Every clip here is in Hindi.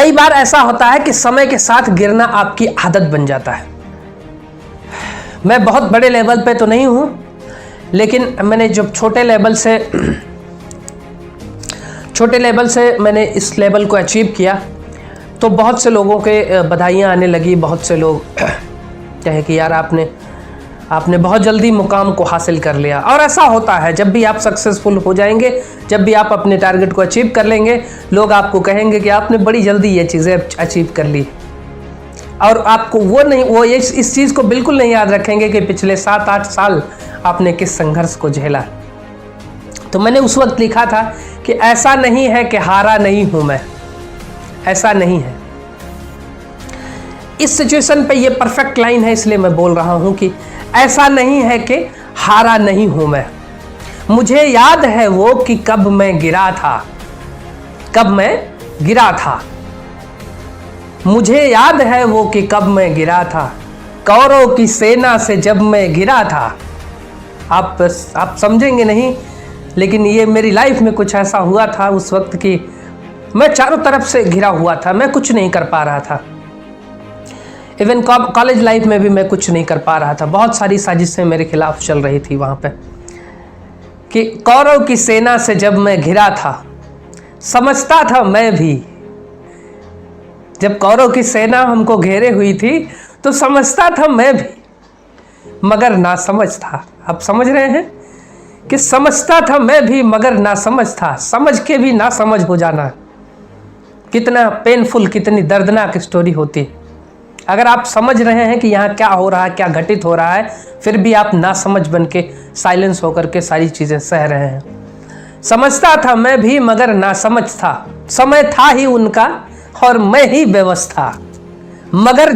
कई बार ऐसा होता है कि समय के साथ गिरना आपकी आदत बन जाता है। मैं बहुत बड़े लेवल पे तो नहीं हूँ, लेकिन मैंने जब छोटे लेवल से मैंने इस लेवल को अचीव किया तो बहुत से लोगों के बधाइयाँ आने लगी। बहुत से लोग कहे कि यार आपने बहुत जल्दी मुकाम को हासिल कर लिया। और ऐसा होता है, जब भी आप सक्सेसफुल हो जाएंगे, जब भी आप अपने टारगेट को अचीव कर लेंगे, लोग आपको कहेंगे कि आपने बड़ी जल्दी ये चीज़ें अचीव कर ली। और आपको वो इस चीज़ को बिल्कुल नहीं याद रखेंगे कि पिछले 7-8 साल आपने किस संघर्ष को झेला। तो मैंने उस वक्त लिखा था कि ऐसा नहीं है कि हारा नहीं हूँ मैं, ऐसा नहीं है। इस सिचुएशन पे ये परफेक्ट लाइन है, इसलिए मैं बोल रहा हूँ कि ऐसा नहीं है कि हारा नहीं हूँ मैं। मुझे याद है वो कि कब मैं गिरा था। मुझे याद है वो कि कब मैं गिरा था, कौरव की सेना से जब मैं गिरा था। आप समझेंगे नहीं, लेकिन ये मेरी लाइफ में कुछ ऐसा हुआ था उस वक्त कि मैं चारों तरफ से घिरा हुआ था, मैं कुछ नहीं कर पा रहा था। इवन कॉलेज लाइफ में भी मैं कुछ नहीं कर पा रहा था। बहुत सारी साजिशें मेरे खिलाफ चल रही थी वहाँ पे कि कौरव की सेना से जब मैं घिरा था, समझता था मैं भी। जब कौरव की सेना हमको घेरे हुई थी तो समझता था मैं भी, मगर ना समझ था। आप समझ रहे हैं कि समझता था मैं भी मगर ना समझ था। समझ के भी ना समझ हो जाना कितना पेनफुल, कितनी दर्दनाक स्टोरी होती है। अगर आप समझ रहे हैं कि यहाँ क्या हो रहा है, क्या घटित हो रहा है, फिर भी आप ना समझ बन के साइलेंस होकर के सारी चीज़ें सह रहे हैं। समझता था मैं भी मगर ना समझ था। समय था ही उनका और मैं ही व्यवस्था। मगर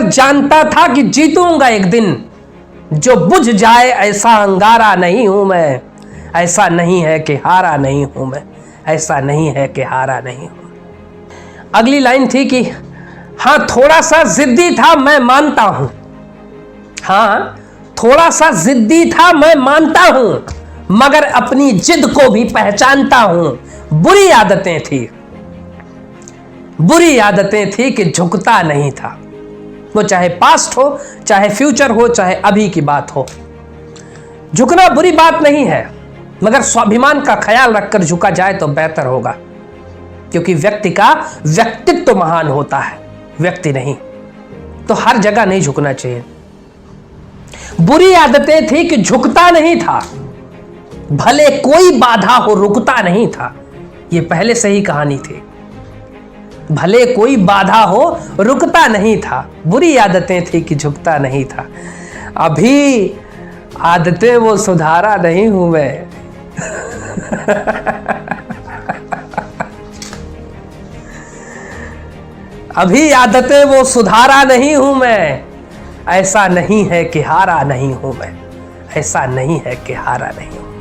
जानता था कि जीतूंगा एक दिन, जो बुझ जाए ऐसा अंगारा नहीं हूं मैं। ऐसा नहीं है कि हारा नहीं हूं मैं, ऐसा नहीं है कि हारा नहीं हूं। अगली लाइन थी कि हाँ थोड़ा सा जिद्दी था मैं मानता हूं। हाँ थोड़ा सा जिद्दी था मैं मानता हूं, मगर अपनी जिद को भी पहचानता हूं। बुरी आदतें थी कि झुकता नहीं था। वो चाहे पास्ट हो, चाहे फ्यूचर हो, चाहे अभी की बात हो। झुकना बुरी बात नहीं है, मगर स्वाभिमान का ख्याल रखकर झुका जाए तो बेहतर होगा, क्योंकि व्यक्ति का व्यक्तित्व महान होता है, व्यक्ति नहीं। तो हर जगह नहीं झुकना चाहिए। बुरी आदतें थी कि झुकता नहीं था, भले कोई बाधा हो रुकता नहीं था। ये पहले से ही कहानी थी। भले कोई बाधा हो रुकता नहीं था। बुरी आदतें थी कि झुकता नहीं था। अभी आदतें वो सुधारा नहीं हूं मैं। अभी आदतें वो सुधारा नहीं हूं मैं। ऐसा नहीं है कि हारा नहीं हूं मैं, ऐसा नहीं है कि हारा नहीं हूं।